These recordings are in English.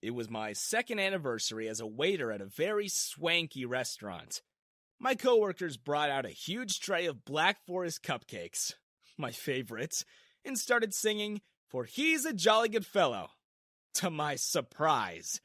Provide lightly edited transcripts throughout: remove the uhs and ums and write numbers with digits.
It was my second anniversary as a waiter at a very swanky restaurant. My coworkers brought out a huge tray of Black Forest cupcakes, my favorites, and started singing, "For He's a Jolly Good Fellow." To my surprise,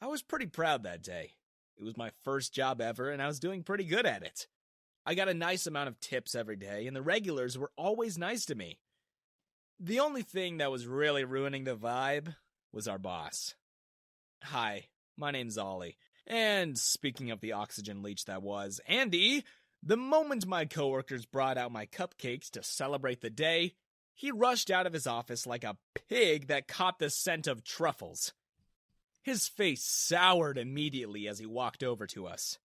I was pretty proud that day. It was my first job ever, and I was doing pretty good at it. I got a nice amount of tips every day, and the regulars were always nice to me. The only thing that was really ruining the vibe was our boss. Hi, my name's Ollie, and speaking of the oxygen leech that was Andy, the moment my coworkers brought out my cupcakes to celebrate the day, he rushed out of his office like a pig that caught the scent of truffles. His face soured immediately as he walked over to us.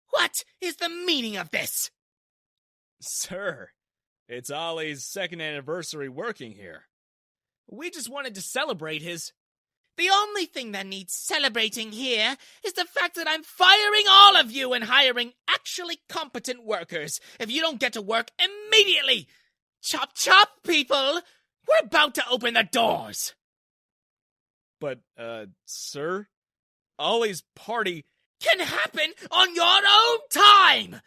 "What is the meaning of this?" "Sir, it's Ollie's second anniversary working here. We just wanted to celebrate his..." "The only thing that needs celebrating here is the fact that I'm firing all of you and hiring actually competent workers if you don't get to work immediately. Chop chop, people! We're about to open the doors." "But, sir, Ollie's party..." "Can happen on your own time!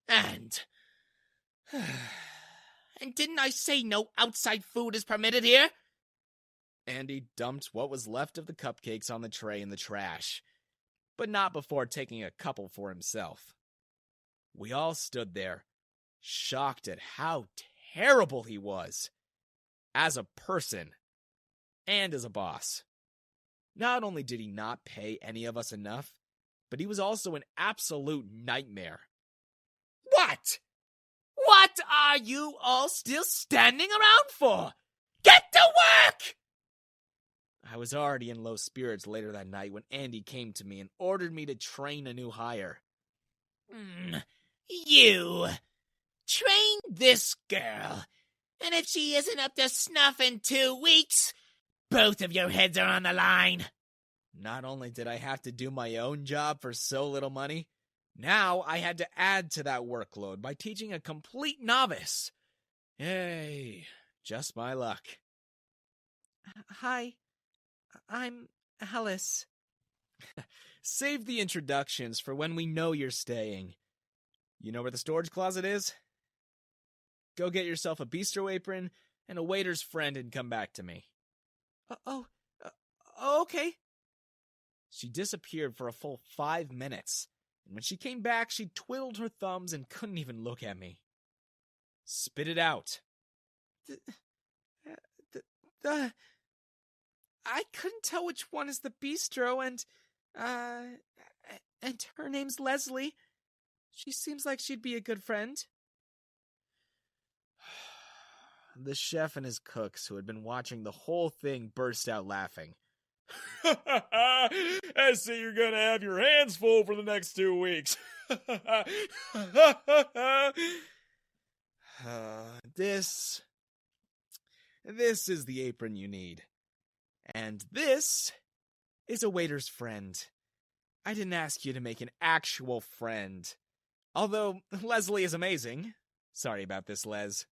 And didn't I say no outside food is permitted here?" Andy dumped what was left of the cupcakes on the tray in the trash, but not before taking a couple for himself. We all stood there, shocked at how terrible he was, as a person, and as a boss. Not only did he not pay any of us enough, but he was also an absolute nightmare. What? What are you all still standing around for? Get to work! I was already in low spirits later that night when Andy came to me and ordered me to train a new hire. You train this girl, and if she isn't up to snuff in 2 weeks, both of your heads are on the line. Not only did I have to do my own job for so little money, now I had to add to that workload by teaching a complete novice. Hey, just my luck. Hi, I'm Alice. Save the introductions for when we know you're staying. You know where the storage closet is? Go get yourself a bistro apron and a waiter's friend and come back to me. Okay. She disappeared for a full 5 minutes, and when she came back, she twiddled her thumbs and couldn't even look at me. Spit it out. I couldn't tell which one is the bistro, and her name's Leslie. She seems like she'd be a good friend. The chef and his cooks, who had been watching the whole thing, burst out laughing. I see you're gonna have your hands full for the next 2 weeks. This is the apron you need. And this is a waiter's friend. I didn't ask you to make an actual friend. Although Leslie is amazing. Sorry about this, Les.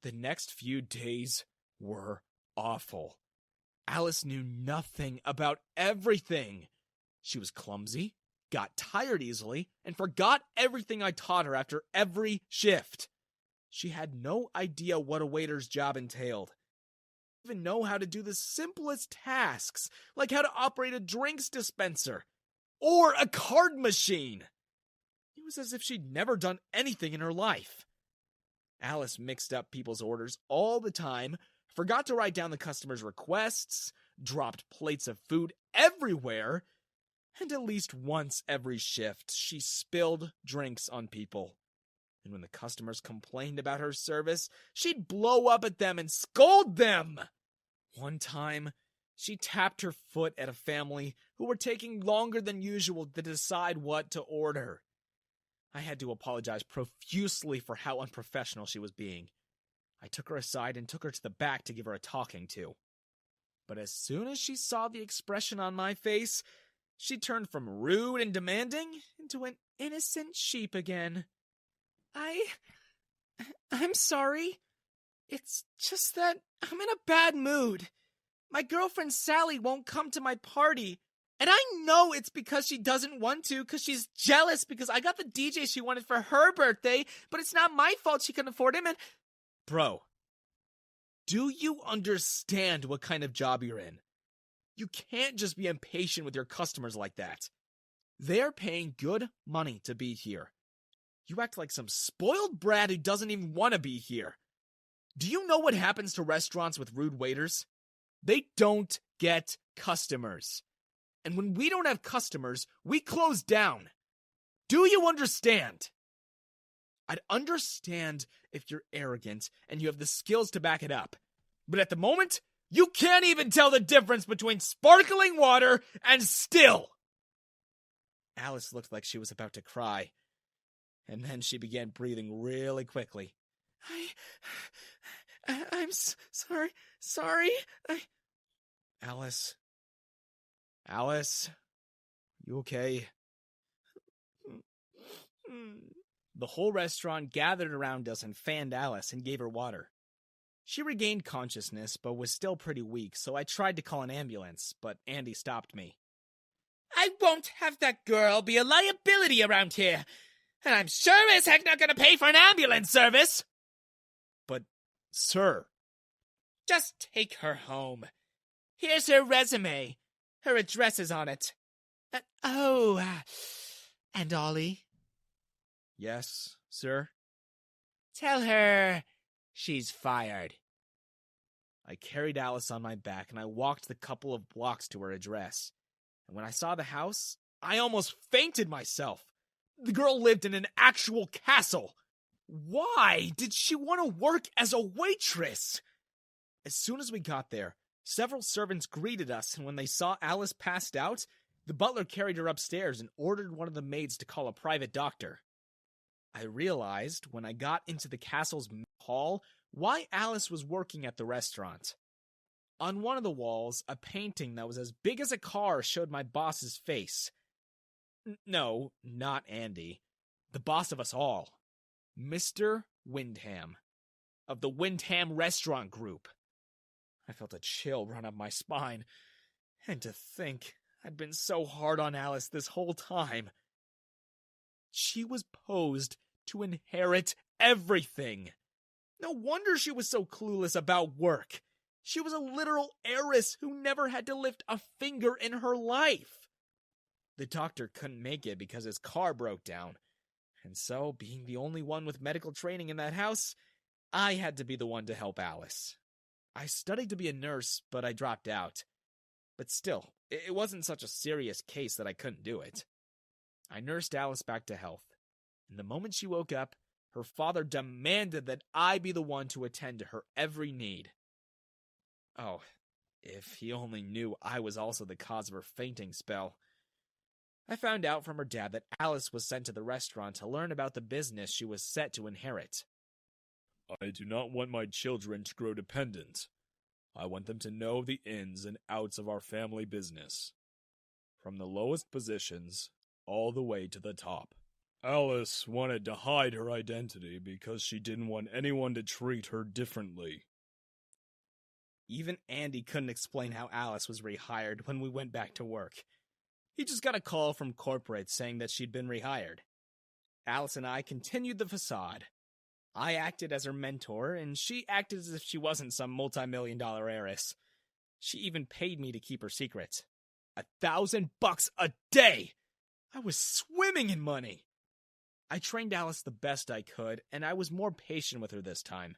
The next few days were awful. Alice knew nothing about everything. She was clumsy, got tired easily, and forgot everything I taught her after every shift. She had no idea what a waiter's job entailed. She didn't even know how to do the simplest tasks, like how to operate a drinks dispenser or a card machine. It was as if she'd never done anything in her life. Alice mixed up people's orders all the time, forgot to write down the customer's requests, dropped plates of food everywhere, and at least once every shift, she spilled drinks on people. And when the customers complained about her service, she'd blow up at them and scold them. One time, she tapped her foot at a family who were taking longer than usual to decide what to order. I had to apologize profusely for how unprofessional she was being. I took her aside and took her to the back to give her a talking to. But as soon as she saw the expression on my face, she turned from rude and demanding into an innocent sheep again. I'm sorry. It's just that I'm in a bad mood. My girlfriend Sally won't come to my party. And I know it's because she doesn't want to, because she's jealous because I got the DJ she wanted for her birthday, but it's not my fault she couldn't afford him, and... Bro, do you understand what kind of job you're in? You can't just be impatient with your customers like that. They're paying good money to be here. You act like some spoiled brat who doesn't even want to be here. Do you know what happens to restaurants with rude waiters? They don't get customers. And when we don't have customers, we close down. Do you understand? I'd understand if you're arrogant and you have the skills to back it up. But at the moment, you can't even tell the difference between sparkling water and still. Alice looked like she was about to cry. And then she began breathing really quickly. I'm sorry. Alice, you okay? The whole restaurant gathered around us and fanned Alice and gave her water. She regained consciousness, but was still pretty weak, so I tried to call an ambulance, but Andy stopped me. I won't have that girl be a liability around here, and I'm sure as heck not gonna pay for an ambulance service. But, sir... Just take her home. Here's her resume. Her address is on it. And Ollie? Yes, sir? Tell her she's fired. I carried Alice on my back, and I walked the couple of blocks to her address. And when I saw the house, I almost fainted myself. The girl lived in an actual castle. Why did she want to work as a waitress? As soon as we got there, several servants greeted us, and when they saw Alice passed out, the butler carried her upstairs and ordered one of the maids to call a private doctor. I realized, when I got into the castle's hall, why Alice was working at the restaurant. On one of the walls, a painting that was as big as a car showed my boss's face. No, not Andy. The boss of us all. Mr. Windham. Of the Windham Restaurant Group. I felt a chill run up my spine. And to think, I'd been so hard on Alice this whole time. She was posed to inherit everything. No wonder she was so clueless about work. She was a literal heiress who never had to lift a finger in her life. The doctor couldn't make it because his car broke down. And so, being the only one with medical training in that house, I had to be the one to help Alice. I studied to be a nurse, but I dropped out. But still, it wasn't such a serious case that I couldn't do it. I nursed Alice back to health. And the moment she woke up, her father demanded that I be the one to attend to her every need. Oh, if he only knew I was also the cause of her fainting spell. I found out from her dad that Alice was sent to the restaurant to learn about the business she was set to inherit. I do not want my children to grow dependent. I want them to know the ins and outs of our family business. From the lowest positions, all the way to the top. Alice wanted to hide her identity because she didn't want anyone to treat her differently. Even Andy couldn't explain how Alice was rehired when we went back to work. He just got a call from corporate saying that she'd been rehired. Alice and I continued the facade. I acted as her mentor, and she acted as if she wasn't some multi-million-dollar heiress. She even paid me to keep her secret. $1,000 a day! I was swimming in money! I trained Alice the best I could, and I was more patient with her this time.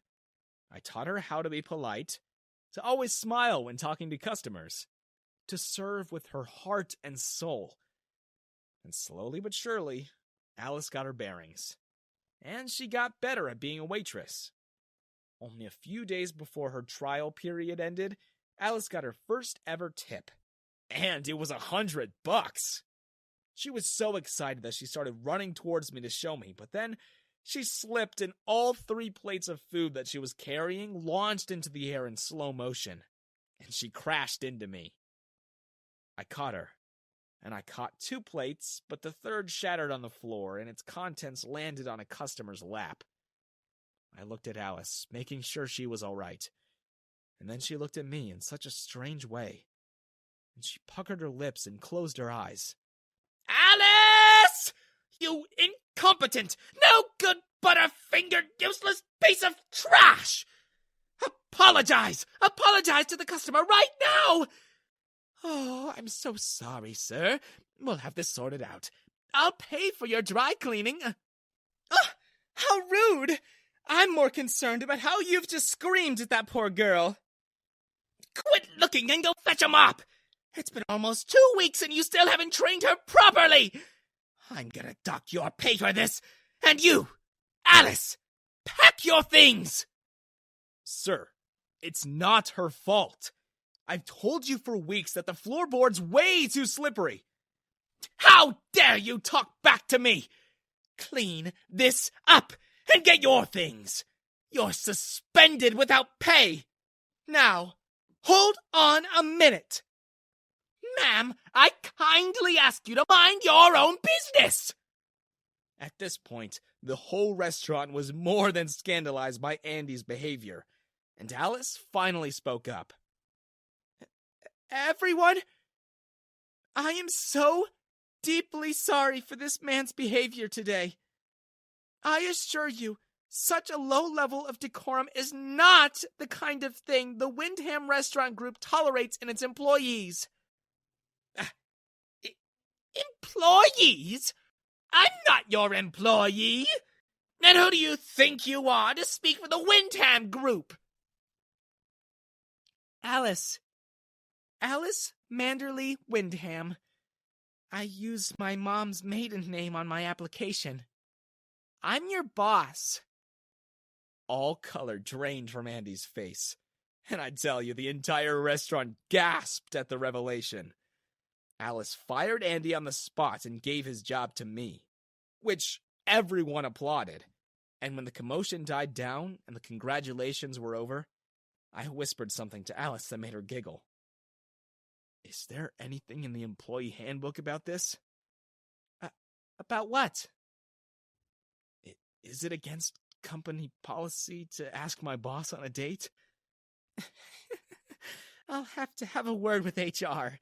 I taught her how to be polite, to always smile when talking to customers, to serve with her heart and soul. And slowly but surely, Alice got her bearings. And she got better at being a waitress. Only a few days before her trial period ended, Alice got her first ever tip. And it was $100. She was so excited that she started running towards me to show me, but then she slipped and all 3 plates of food that she was carrying launched into the air in slow motion, and she crashed into me. I caught her, and I caught 2 plates, but the third shattered on the floor, and its contents landed on a customer's lap. I looked at Alice, making sure she was all right. And then she looked at me in such a strange way. And she puckered her lips and closed her eyes. Alice! You incompetent, no good butterfingered, useless piece of trash! Apologize! Apologize to the customer right now! Oh, I'm so sorry, sir. We'll have this sorted out. I'll pay for your dry cleaning. How rude! I'm more concerned about how you've just screamed at that poor girl. Quit looking and go fetch a mop! It's been almost 2 weeks and you still haven't trained her properly! I'm gonna dock your pay for this! And you, Alice, pack your things! Sir, it's not her fault. I've told you for weeks that the floorboard's way too slippery. How dare you talk back to me? Clean this up and get your things. You're suspended without pay. Now, hold on a minute. Ma'am, I kindly ask you to mind your own business. At this point, the whole restaurant was more than scandalized by Andy's behavior, and Alice finally spoke up. Everyone, I am so deeply sorry for this man's behavior today. I assure you, such a low level of decorum is not the kind of thing the Windham Restaurant Group tolerates in its employees. Employees? I'm not your employee. And who do you think you are to speak for the Windham Group? Alice Manderley Windham. I used my mom's maiden name on my application. I'm your boss. All color drained from Andy's face, and I tell you, the entire restaurant gasped at the revelation. Alice fired Andy on the spot and gave his job to me, which everyone applauded. And when the commotion died down and the congratulations were over, I whispered something to Alice that made her giggle. Is there anything in the employee handbook about this? About what? Is it against company policy to ask my boss on a date? I'll have to have a word with HR.